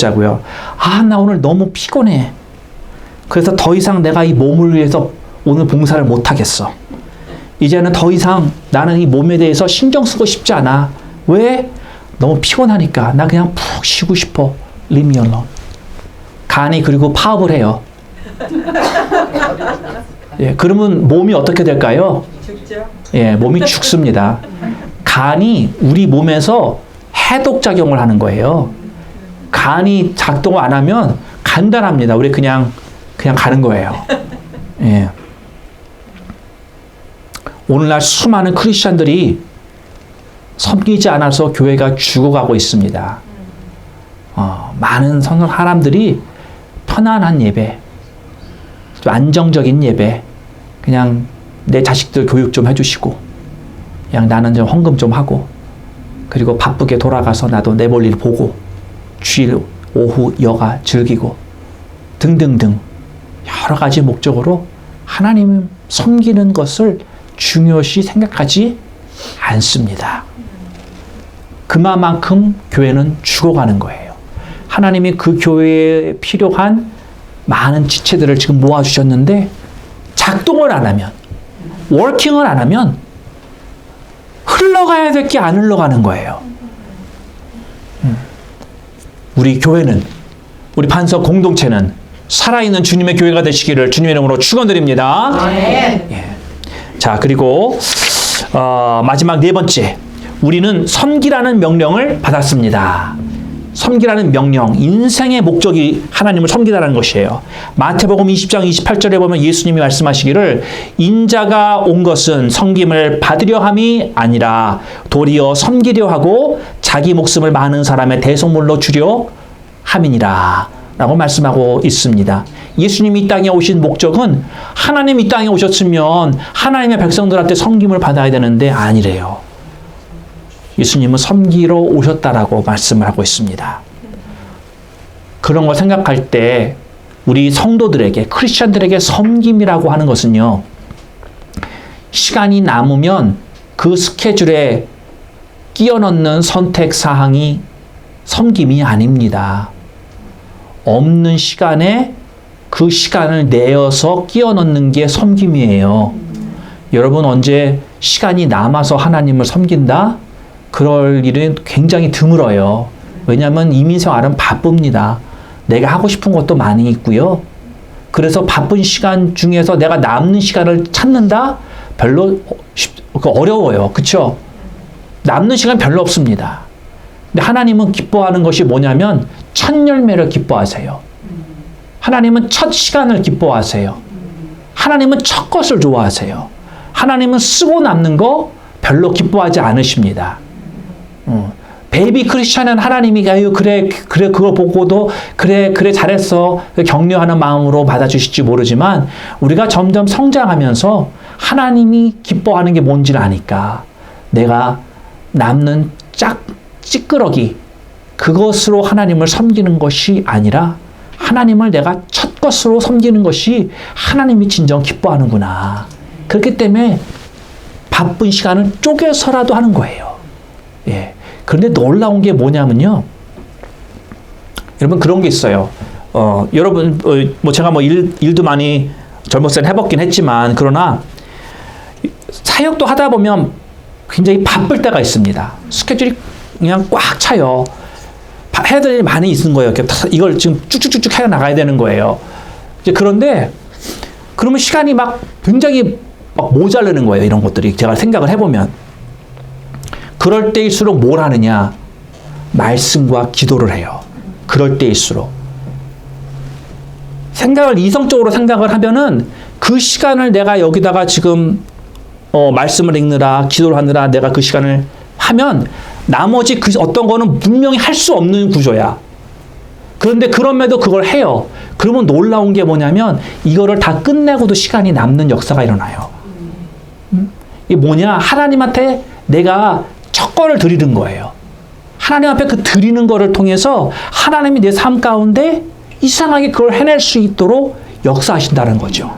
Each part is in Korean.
자고요. 아, 나 오늘 너무 피곤해. 그래서 더 이상 내가 이 몸을 위해서 오늘 봉사를 못 하겠어. 이제는 더 이상 나는 이 몸에 대해서 신경 쓰고 싶지 않아. 왜? 너무 피곤하니까. 나 그냥 푹 쉬고 싶어. Leave me alone. 간이 그리고 파업을 해요. 예, 그러면 몸이 어떻게 될까요? 죽죠. 예, 몸이 죽습니다. 간이 우리 몸에서 해독작용을 하는 거예요. 간이 작동을 안 하면 간단합니다. 우리 그냥 가는 거예요. 예. 오늘날 수많은 크리스천들이 섬기지 않아서 교회가 죽어가고 있습니다. 많은 사람들이 편안한 예배, 좀 안정적인 예배, 그냥 내 자식들 교육 좀 해주시고, 그냥 나는 좀 헌금 좀 하고, 그리고 바쁘게 돌아가서 나도 내 볼일 보고, 주일 오후 여가 즐기고, 등등등 여러 가지 목적으로 하나님을 섬기는 것을 중요시 생각하지 않습니다. 그만큼 교회는 죽어가는 거예요. 하나님이 그 교회에 필요한 많은 지체들을 지금 모아주셨는데 작동을 안 하면, 워킹을 안 하면 흘러가야 될 게 안 흘러가는 거예요. 우리 교회는, 우리 반석 공동체는 살아있는 주님의 교회가 되시기를 주님의 이름으로 축원드립니다. 네. 예. 자, 그리고 마지막 네 번째, 우리는 섬기라는 명령을 받았습니다. 섬기라는 명령, 인생의 목적이 하나님을 섬기라는 것이에요. 마태복음 20장 28절에 보면 예수님이 말씀하시기를 인자가 온 것은 섬김을 받으려 함이 아니라 도리어 섬기려 하고 자기 목숨을 많은 사람의 대속물로 주려 함이니라 라고 말씀하고 있습니다. 예수님이 이 땅에 오신 목적은 하나님이 이 땅에 오셨으면 하나님의 백성들한테 섬김을 받아야 되는데 아니래요. 예수님은 섬기러 오셨다라고 말씀을 하고 있습니다. 그런 걸 생각할 때 우리 성도들에게, 크리스천들에게 섬김이라고 하는 것은요, 시간이 남으면 그 스케줄에 끼워 넣는 선택 사항이 섬김이 아닙니다. 없는 시간에 그 시간을 내어서 끼워 넣는 게 섬김이에요. 여러분 언제 시간이 남아서 하나님을 섬긴다? 그럴 일은 굉장히 드물어요. 왜냐하면 이민생활은 바쁩니다. 내가 하고 싶은 것도 많이 있고요. 그래서 바쁜 시간 중에서 내가 남는 시간을 찾는다? 별로 어려워요. 그렇죠? 남는 시간 별로 없습니다. 근데 하나님은 기뻐하는 것이 뭐냐면 첫 열매를 기뻐하세요. 하나님은 첫 시간을 기뻐하세요. 하나님은 첫 것을 좋아하세요. 하나님은 쓰고 남는 거 별로 기뻐하지 않으십니다. 베이비 크리스천은 하나님이 그래 그거 보고도 그래 잘했어 격려하는 마음으로 받아주실지 모르지만 우리가 점점 성장하면서 하나님이 기뻐하는 게 뭔지를 아니까 내가 남는 찌끄러기 그것으로 하나님을 섬기는 것이 아니라 하나님을 내가 첫 것으로 섬기는 것이 하나님이 진정 기뻐하는구나. 그렇기 때문에 바쁜 시간을 쪼개서라도 하는 거예요. 예. 그런데 놀라운 게 뭐냐면요. 여러분 그런 게 있어요. 여러분 제가 일도 많이 젊었을 때 해봤긴 했지만 그러나 사역도 하다 보면 굉장히 바쁠 때가 있습니다. 스케줄이 그냥 꽉 차요. 해야 될 일이 많이 있는 거예요. 이걸 지금 쭉쭉쭉쭉 해 나가야 되는 거예요. 이제 그런데 그러면 시간이 굉장히 모자르는 거예요. 이런 것들이 제가 생각을 해보면. 그럴 때일수록 뭘 하느냐? 말씀과 기도를 해요. 그럴 때일수록. 이성적으로 생각을 하면은 그 시간을 내가 여기다가 지금 말씀을 읽느라 기도를 하느라 내가 그 시간을 하면 나머지 어떤 거는 분명히 할 수 없는 구조야. 그런데 그럼에도 그걸 해요. 그러면 놀라운 게 뭐냐면 이거를 다 끝내고도 시간이 남는 역사가 일어나요. 이게 뭐냐? 하나님한테 내가 첫 거를 드리는 거예요. 하나님 앞에 그 드리는 거를 통해서 하나님이 내 삶 가운데 이상하게 그걸 해낼 수 있도록 역사하신다는 거죠.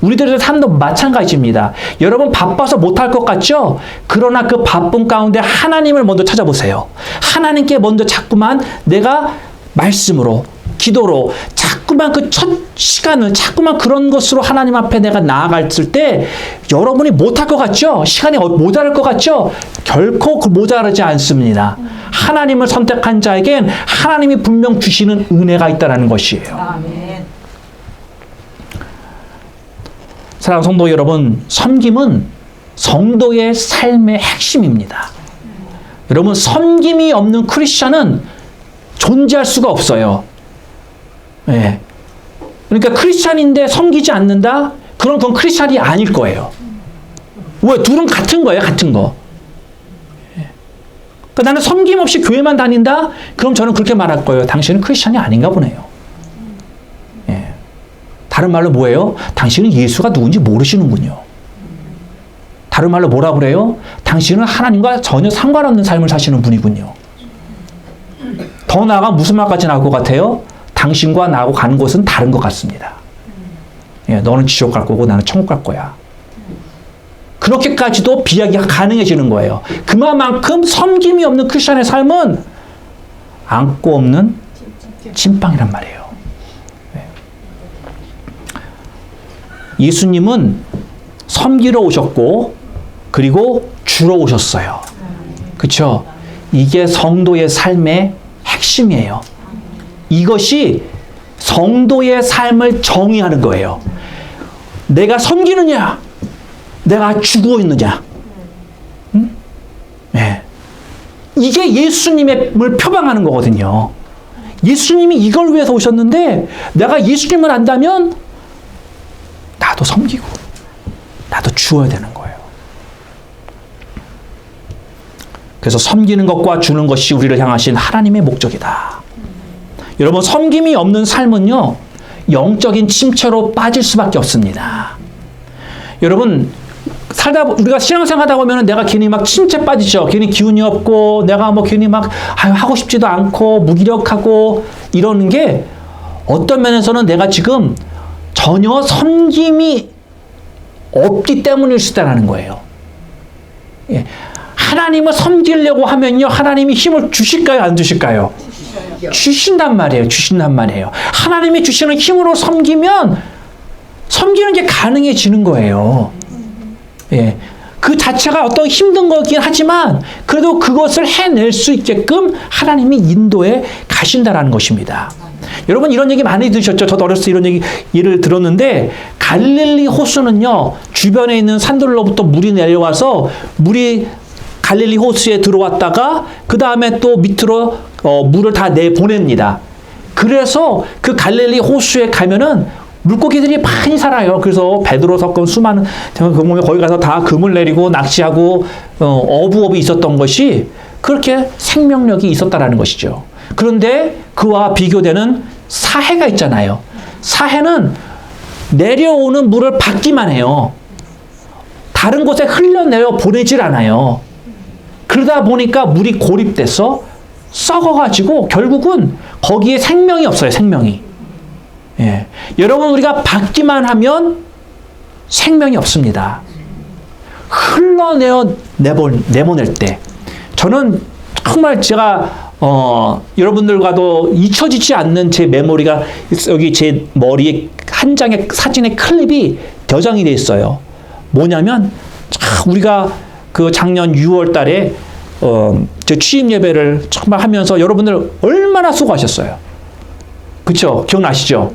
우리들의 삶도 마찬가지입니다. 여러분 바빠서 못할 것 같죠? 그러나 그 바쁜 가운데 하나님을 먼저 찾아보세요. 하나님께 먼저 자꾸만 내가 말씀으로, 기도로 자꾸만 그 첫 시간을 자꾸만 그런 것으로 하나님 앞에 내가 나아갔을 때 여러분이 못할 것 같죠? 시간이 모자랄 것 같죠? 결코 모자라지 않습니다. 하나님을 선택한 자에겐 하나님이 분명 주시는 은혜가 있다는 것이에요. 아멘. 사랑하는 성도 여러분, 섬김은 성도의 삶의 핵심입니다. 여러분, 섬김이 없는 크리스찬은 존재할 수가 없어요. 예. 그러니까 크리스찬인데 섬기지 않는다? 그럼 그건 크리스찬이 아닐 거예요. 왜? 둘은 같은 거예요, 같은 거. 예. 그러니까 나는 섬김 없이 교회만 다닌다? 그럼 저는 그렇게 말할 거예요. 당신은 크리스찬이 아닌가 보네요. 예. 다른 말로 뭐예요? 당신은 예수가 누군지 모르시는군요. 다른 말로 뭐라 그래요? 당신은 하나님과 전혀 상관없는 삶을 사시는 분이군요. 더 나아가 무슨 말까지 나올 것 같아요? 당신과 나하고 가는 곳은 다른 것 같습니다. 예, 너는 지옥 갈 거고 나는 천국 갈 거야. 그렇게까지도 비약이 가능해지는 거예요. 그만큼 섬김이 없는 크리스천의 삶은 안고 없는 찐빵이란 말이에요. 예. 예수님은 섬기러 오셨고 그리고 주러 오셨어요. 그렇죠? 이게 성도의 삶의 핵심이에요. 이것이 성도의 삶을 정의하는 거예요. 내가 섬기느냐? 내가 죽어 있느냐? 응? 네. 이게 예수님을 표방하는 거거든요. 예수님이 이걸 위해서 오셨는데 내가 예수님을 안다면 나도 섬기고 나도 주어야 되는 거예요. 그래서 섬기는 것과 주는 것이 우리를 향하신 하나님의 목적이다. 여러분, 섬김이 없는 삶은요, 영적인 침체로 빠질 수밖에 없습니다. 여러분, 우리가 신앙생활 하다 보면 내가 괜히 막 침체 빠지죠. 괜히 기운이 없고, 내가 뭐 괜히 막 하고 싶지도 않고, 무기력하고, 이러는 게 어떤 면에서는 내가 지금 전혀 섬김이 없기 때문일 수 있다는 거예요. 예. 하나님을 섬기려고 하면요, 하나님이 힘을 주실까요, 안 주실까요? 주신단 말이에요. 주신단 말이에요. 하나님이 주시는 힘으로 섬기면 섬기는 게 가능해지는 거예요. 예. 그 자체가 어떤 힘든 거긴 하지만 그래도 그것을 해낼 수 있게끔 하나님이 인도해 가신다라는 것입니다. 여러분, 이런 얘기 많이 들으셨죠? 저도 어렸을 때 이런 얘기를 들었는데, 갈릴리 호수는요, 주변에 있는 산들로부터 물이 내려와서 물이 갈릴리 호수에 들어왔다가 그 다음에 또 밑으로 물을 다 내보냅니다. 그래서 그 갈릴리 호수에 가면은 물고기들이 많이 살아요. 그래서 베드로 섞은 수많은 거기 가서 다 금을 내리고 낚시하고 어부업이 있었던 것이 그렇게 생명력이 있었다라는 것이죠. 그런데 그와 비교되는 사해가 있잖아요. 사해는 내려오는 물을 받기만 해요. 다른 곳에 흘려내려 보내질 않아요. 그러다 보니까 물이 고립돼서 썩어가지고 결국은 거기에 생명이 없어요. 생명이. 예. 여러분, 우리가 받기만 하면 생명이 없습니다. 내보낼 때. 저는 정말 제가 여러분들과도 잊혀지지 않는 제 메모리가 여기 제 머리에 한 장의 사진의 클립이 저장이 돼 있어요. 뭐냐면 우리가 그 작년 6월 달에 저 취임 예배를 정말 하면서 여러분들 얼마나 수고하셨어요. 그쵸? 기억나시죠?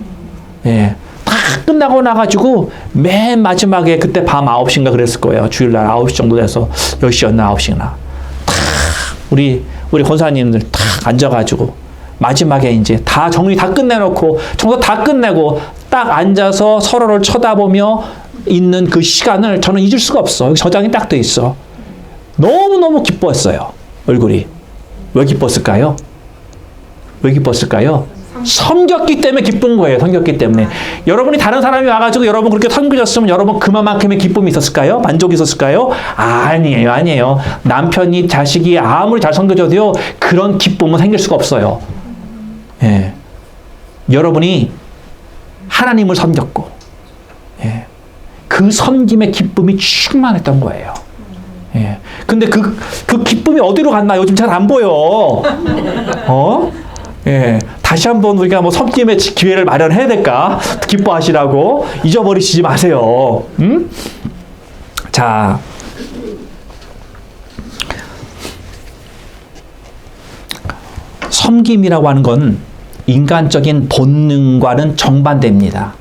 예. 다 끝나고 나가지고 맨 마지막에 그때 밤 9시인가 그랬을 거예요. 주일날 9시 정도 돼서 10시였나 9시나. 우리 권사님들 다 앉아가지고 마지막에 이제 다 정리 다 끝내놓고 청소 다 끝내고 딱 앉아서 서로를 쳐다보며 있는 그 시간을 저는 잊을 수가 없어. 저장이 딱 돼 있어. 너무너무 기뻤어요. 얼굴이. 왜 기뻤을까요? 왜 기뻤을까요? 섬겼기 때문에 기쁜 거예요. 섬겼기 때문에. 여러분이 다른 사람이 와가지고 여러분 그렇게 섬겨졌으면 여러분 그만큼의 기쁨이 있었을까요? 만족이 있었을까요? 아니에요. 아니에요. 남편이 자식이 아무리 잘 섬겨줘도요, 그런 기쁨은 생길 수가 없어요. 예. 여러분이 하나님을 섬겼고, 예. 그 섬김의 기쁨이 충만했던 거예요. 예. 근데 그 기쁨이 어디로 갔나 요즘 잘 안 보여. 예. 다시 한번 우리가 뭐 섬김의 기회를 마련해야 될까? 기뻐하시라고 잊어버리시지 마세요. 자, 섬김이라고 하는 건 인간적인 본능과는 정반대입니다.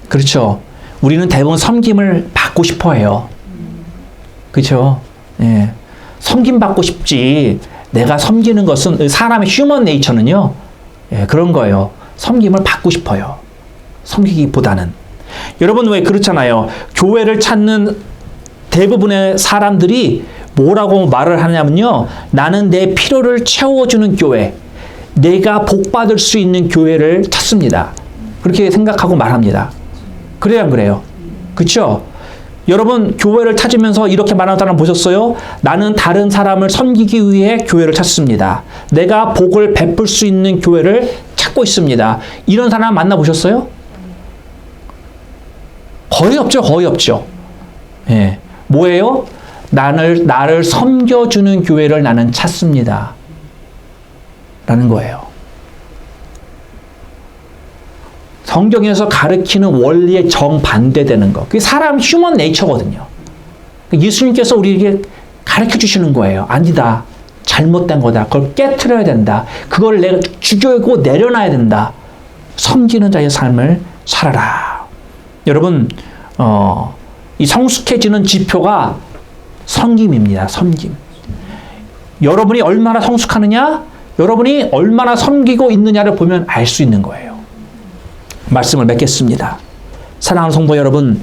그렇죠? 우리는 대부분 섬김을 받고 싶어 해요. 그렇죠? 예. 섬김 받고 싶지. 내가 섬기는 것은 사람의 휴먼 네이처는요. 예, 그런 거예요. 섬김을 받고 싶어요. 섬기기보다는. 여러분 왜 그렇잖아요. 교회를 찾는 대부분의 사람들이 뭐라고 말을 하냐면요. 나는 내 필요를 채워주는 교회, 내가 복받을 수 있는 교회를 찾습니다. 그렇게 생각하고 말합니다. 그래야 안 그래요? 그렇죠? 여러분 교회를 찾으면서 이렇게 말하는 사람 보셨어요? 나는 다른 사람을 섬기기 위해 교회를 찾습니다. 내가 복을 베풀 수 있는 교회를 찾고 있습니다. 이런 사람 만나보셨어요? 거의 없죠. 거의 없죠. 예. 뭐예요? 나를 섬겨주는 교회를 나는 찾습니다. 라는 거예요. 성경에서 가르치는 원리에 정반대되는 거. 그게 사람 휴먼 네이처거든요. 예수님께서 우리에게 가르쳐 주시는 거예요. 아니다. 잘못된 거다. 그걸 깨트려야 된다. 그걸 내가 죽이고 내려놔야 된다. 섬기는 자의 삶을 살아라. 여러분, 이 성숙해지는 지표가 섬김입니다. 섬김. 여러분이 얼마나 성숙하느냐? 여러분이 얼마나 섬기고 있느냐를 보면 알 수 있는 거예요. 말씀을 맺겠습니다. 사랑하는 성도 여러분,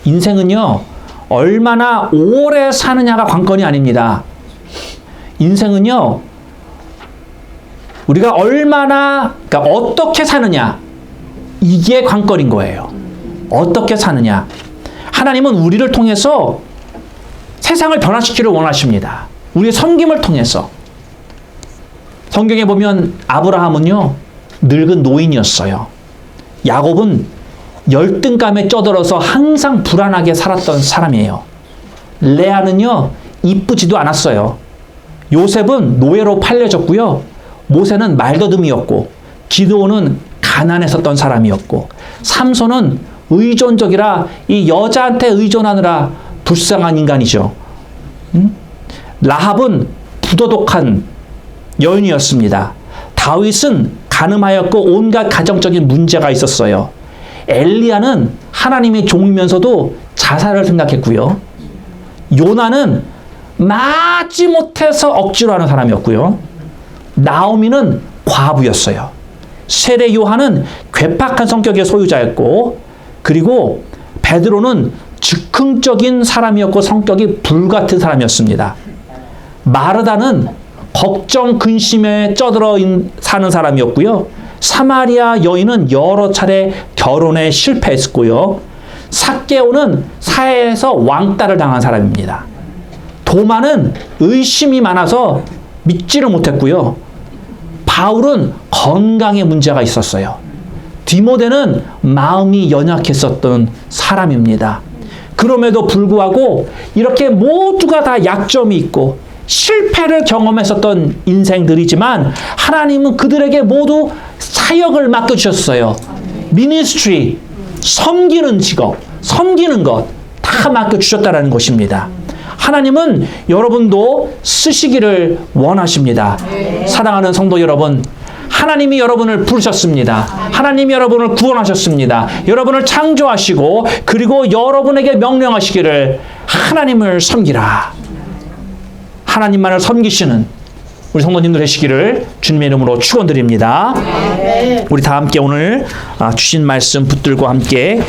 인생은요, 얼마나 오래 사느냐가 관건이 아닙니다. 인생은요, 우리가 그러니까 어떻게 사느냐, 이게 관건인 거예요. 어떻게 사느냐. 하나님은 우리를 통해서 세상을 변화시키기를 원하십니다. 우리의 섬김을 통해서. 성경에 보면 아브라함은요, 늙은 노인이었어요. 야곱은 열등감에 쩌들어서 항상 불안하게 살았던 사람이에요. 레아는요, 이쁘지도 않았어요. 요셉은 노예로 팔려졌고요. 모세는 말더듬이었고, 기드온은 가난했었던 사람이었고, 삼손은 의존적이라 이 여자한테 의존하느라 불쌍한 인간이죠. 라합은 부도덕한 여인이었습니다. 다윗은 간음하였고 온갖 가정적인 문제가 있었어요. 엘리야는 하나님의 종이면서도 자살을 생각했고요. 요나는 맞지 못해서 억지로 하는 사람이었고요. 나오미는 과부였어요. 세례 요한은 괴팍한 성격의 소유자였고, 그리고 베드로는 즉흥적인 사람이었고 성격이 불같은 사람이었습니다. 마르다는 걱정, 근심에 쩌들어 사는 사람이었고요. 사마리아 여인은 여러 차례 결혼에 실패했고요. 삭개오는 사회에서 왕따를 당한 사람입니다. 도마는 의심이 많아서 믿지를 못했고요. 바울은 건강에 문제가 있었어요. 디모데는 마음이 연약했었던 사람입니다. 그럼에도 불구하고 이렇게 모두가 다 약점이 있고 실패를 경험했었던 인생들이지만 하나님은 그들에게 모두 사역을 맡겨주셨어요. 미니스트리, 섬기는 직업, 섬기는 것 다 맡겨주셨다는 것입니다. 하나님은 여러분도 쓰시기를 원하십니다. 사랑하는 성도 여러분, 하나님이 여러분을 부르셨습니다. 하나님이 여러분을 구원하셨습니다. 여러분을 창조하시고 그리고 여러분에게 명령하시기를 하나님을 섬기라. 하나님만을 섬기시는 우리 성도님들 되시기를 주님의 이름으로 축원드립니다. 우리 다 함께 오늘 주신 말씀 붙들고 함께